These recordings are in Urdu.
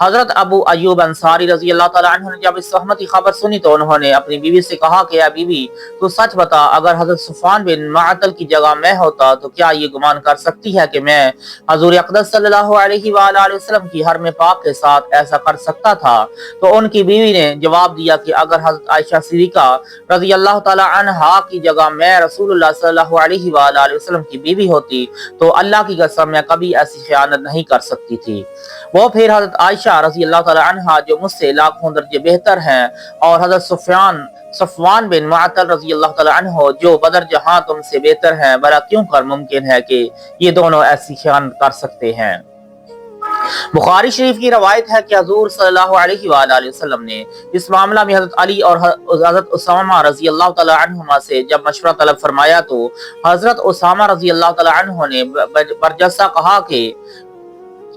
حضرت ابو ایوب انصاری رضی اللہ تعالیٰ عنہ نے جب اس تہمت کی خبر سنی تو انہوں نے اپنی بیوی سے کہا کہ اے بیوی تو سچ بتا، اگر حضرت صفوان بن معطل کی جگہ میں ہوتا تو کیا یہ گمان کر سکتی ہے کہ میں حضور اقدس صلی اللہ علیہ وآلہ وسلم کی حرم پاک کے ساتھ ایسا کر سکتا تھا؟ تو ان کی بیوی نے جواب دیا کہ اگر حضرت عائشہ صدیقہ رضی اللہ تعالیٰ عنہا کی جگہ میں رسول اللہ صلی اللہ علیہ وآلہ وسلم کی بیوی ہوتی تو اللہ کی قسم میں کبھی ایسی خیانت نہیں کر سکتی تھی۔ وہ پھر حضرت عائشہ رضی اللہ تعالیٰ عنہا جو مجھ سے لاکھوں درجے بہتر ہیں، اور حضرت صفوان بن معطل رضی اللہ تعالیٰ عنہ جو بدر جہاں تم سے بہتر ہیں، بھلا کیوں کر ممکن ہے کہ یہ دونوں ایسی خیانت کر سکتے ہیں؟ بخاری شریف کی روایت ہے کہ حضور صلی اللہ علیہ وآلہ وسلم نے اس معاملہ میں حضرت علی اور حضرت اسامہ رضی اللہ تعالیٰ عنہما سے جب مشورہ طلب فرمایا تو حضرت اسامہ رضی اللہ تعالیٰ عنہ نے برجستہ کہا کہ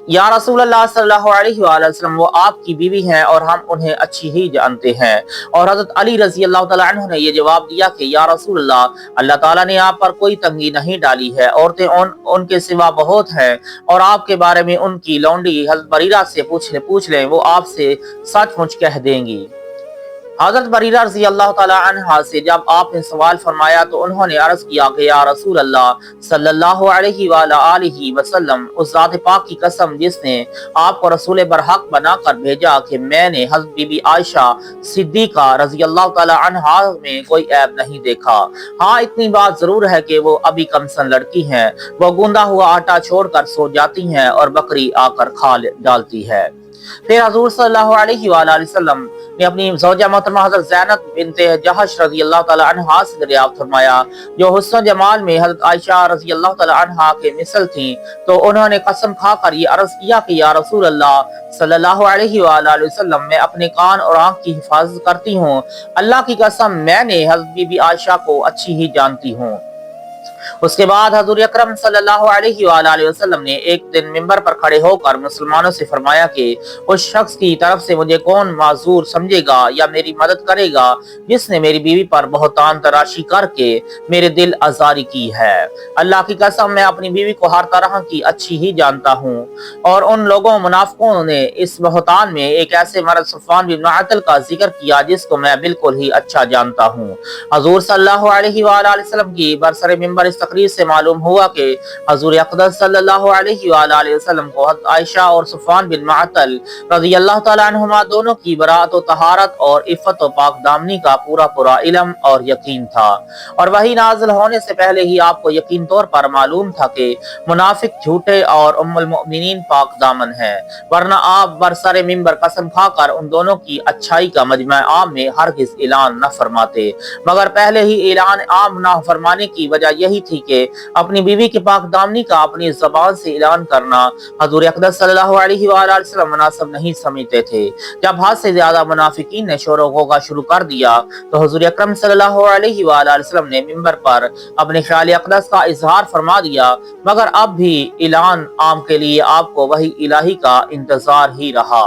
یا رسول اللہ صلی اللہ علیہ وآلہ وسلم، وہ آپ کی بیوی ہیں اور ہم انہیں اچھی ہی جانتے ہیں۔ اور حضرت علی رضی اللہ تعالیٰ عنہ نے یہ جواب دیا کہ یا رسول اللہ تعالیٰ نے آپ پر کوئی تنگی نہیں ڈالی ہے، عورتیں ان کے سوا بہت ہیں، اور آپ کے بارے میں ان کی لونڈی حضرت بریرہ سے پوچھ لیں، وہ آپ سے سچ مچ کہہ دیں گی۔ حضرت بریرہ رضی اللہ تعالیٰ عنہ سے جب آپ نے سوال فرمایا تو انہوں نے عرض کیا کہ یا رسول اللہ صلی اللہ علیہ وآلہ وسلم، اس ذات پاک کی قسم جس نے آپ کو رسول برحق بنا کر بھیجا کہ میں نے حضرت بی بی عائشہ صدیقہ رضی اللہ تعالیٰ عنہا میں کوئی عیب نہیں دیکھا۔ ہاں اتنی بات ضرور ہے کہ وہ ابھی کمسن لڑکی ہیں، وہ گوندا ہوا آٹا چھوڑ کر سو جاتی ہیں اور بکری آ کر کھا ڈالتی ہے۔ پھر حضور صلی اللہ علیہ وآلہ وسلم نے اپنی زوجہ محترمہ حضرت زینب بنت جہش رضی اللہ تعالیٰ عنہا سے دریافت فرمایا، جو حسن و جمال میں حضرت عائشہ رضی اللہ تعالیٰ عنہا کے مثل تھیں، تو انہوں نے قسم کھا کر یہ عرض کیا کہ یا رسول اللہ صلی اللہ علیہ وآلہ وسلم، میں اپنے کان اور آنکھ کی حفاظت کرتی ہوں، اللہ کی قسم میں نے حضرت بی بی عائشہ کو اچھی ہی جانتی ہوں۔ اس کے بعد حضور اکرم صلی اللہ علیہ وآلہ وسلم نے ایک دن منبر پر کھڑے ہو کر مسلمانوں سے فرمایا کہ اس شخص کی طرف سے مجھے کون معذور سمجھے گا یا میری مدد کرے گا جس نے میری بیوی پر بہتان تراشی کر کے میرے دل آزاری کی ہے۔ اللہ کی قسم میں اپنی بیوی کو ہر طرح کی اچھی ہی جانتا ہوں، اور ان لوگوں منافقوں نے اس بہتان میں ایک ایسے مرد صفوان بن معطل کا ذکر کیا جس کو میں بالکل ہی اچھا جانتا ہوں۔ حضور صلی اللہ علیہ وآلہ وسلم کی برسر منبر اس تقریر سے معلوم ہوا کہ حضور اقدس صلی اللہ علیہ وآلہ وسلم کو حضرت عائشہ اور صفوان بن معطل رضی اللہ تعالیٰ عنہما دونوں کی براءت و طہارت اور عفت و پاک دامنی کا پورا علم اور یقین تھا، اور وحی نازل ہونے سے پہلے ہی آپ کو یقین طور پر معلوم تھا کہ منافق جھوٹے اور ام المؤمنین پاک دامن ہیں، ورنہ آپ برسر منبر قسم کھا کر ان دونوں کی اچھائی کا مجمع عام میں ہرگز اعلان نہ فرماتے، مگر پہلے ہی اعلان عام نہ فرمانے کی وجہ یہی تھی کہ اپنی بیوی کے پاک دامنی کا اپنی زبان سے اعلان کرنا حضور اقدس صلی اللہ علیہ وآلہ وسلم مناسب نہیں سمجھتے تھے۔ جب حد سے زیادہ منافقین نے شور و غوغا شروع کر دیا تو حضور اکرم صلی اللہ علیہ وآلہ وسلم نے منبر پر اپنے خیال اقدس کا اظہار فرما دیا، مگر اب بھی اعلان عام کے لیے آپ کو وحی الہی کا انتظار ہی رہا۔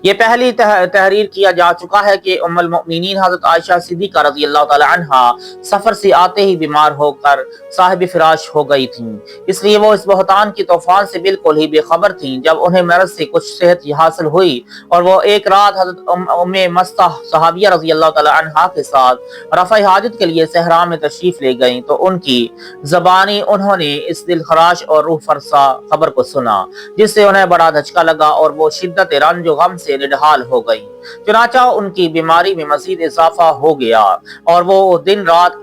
یہ پہلی تحریر کیا جا چکا ہے کہ ام المؤمنین حضرت عائشہ صدیقہ رضی اللہ تعالی عنہا سفر سے آتے ہی بیمار ہو کر صاحب فراش ہو گئی تھیں، اس لیے وہ اس بہتان کی طوفان سے بالکل ہی بے خبر تھیں۔ جب انہیں مرض سے کچھ صحت حاصل ہوئی اور وہ ایک رات حضرت ام مستہ صحابیہ رضی اللہ تعالی عنہا کے ساتھ رفع حاجت کے لیے صحرا میں تشریف لے گئیں تو ان کی زبانی انہوں نے اس دل خراش اور روح فرسا خبر کو سنا، جس سے انہیں بڑا دھچکا لگا اور وہ شدت رنج و غم سے نڈھال ہو گئی۔ چنانچہ ان کی بیماری میں مزید اضافہ ہو گیا اور وہ دن رات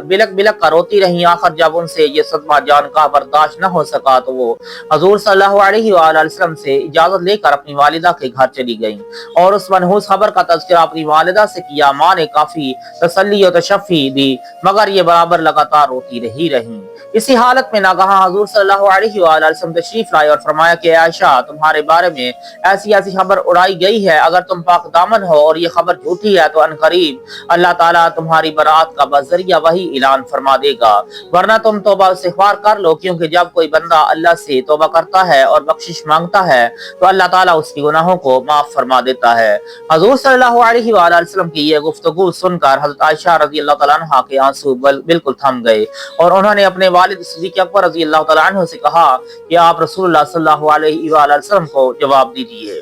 بلک بلک کر روتی رہیں۔ آخر جب ان سے یہ صدمہ جان کا برداشت نہ ہو سکا تو وہ حضور صلی اللہ علیہ وآلہ وسلم سے اجازت لے کر اپنی والدہ کے گھر چلی گئیں اور اس منحوس خبر کا تذکرہ اپنی والدہ سے کیا۔ ماں نے کافی تسلی و تشفی دی مگر یہ برابر لگاتار روتی رہیں۔ اسی حالت میں ناگہاں حضور صلی اللہ علیہ وآلہ وسلم تشریف لائے اور فرمایا کہ عائشہ، تمہارے بارے میں ایسی خبر اڑائی گئی ہے، اگر تم پاک دامن ہو اور یہ خبر جھوٹی ہے تو انقریب اللہ تعالیٰ تمہاری برات کا بذریعہ وہی اعلان فرما دے گا، ورنہ تم توبہ استغفار کر لو، کیونکہ جب کوئی بندہ اللہ سے توبہ کرتا ہے اور بخشش مانگتا ہے تو اللہ تعالیٰ اس کی گناہوں کو معاف فرما دیتا ہے۔ حضور صلی اللہ علیہ وآلہ وسلم کی یہ گفتگو سن کر حضرت عائشہ رضی اللہ تعالیٰ عنہ کے آنسو بالکل تھم گئے اور انہوں نے اپنے اپنے والد صدیق اکبر رضی اللہ تعالیٰ عنہ سے کہا کہ آپ رسول اللہ صلی اللہ علیہ وآلہ وسلم کو جواب دیجیے۔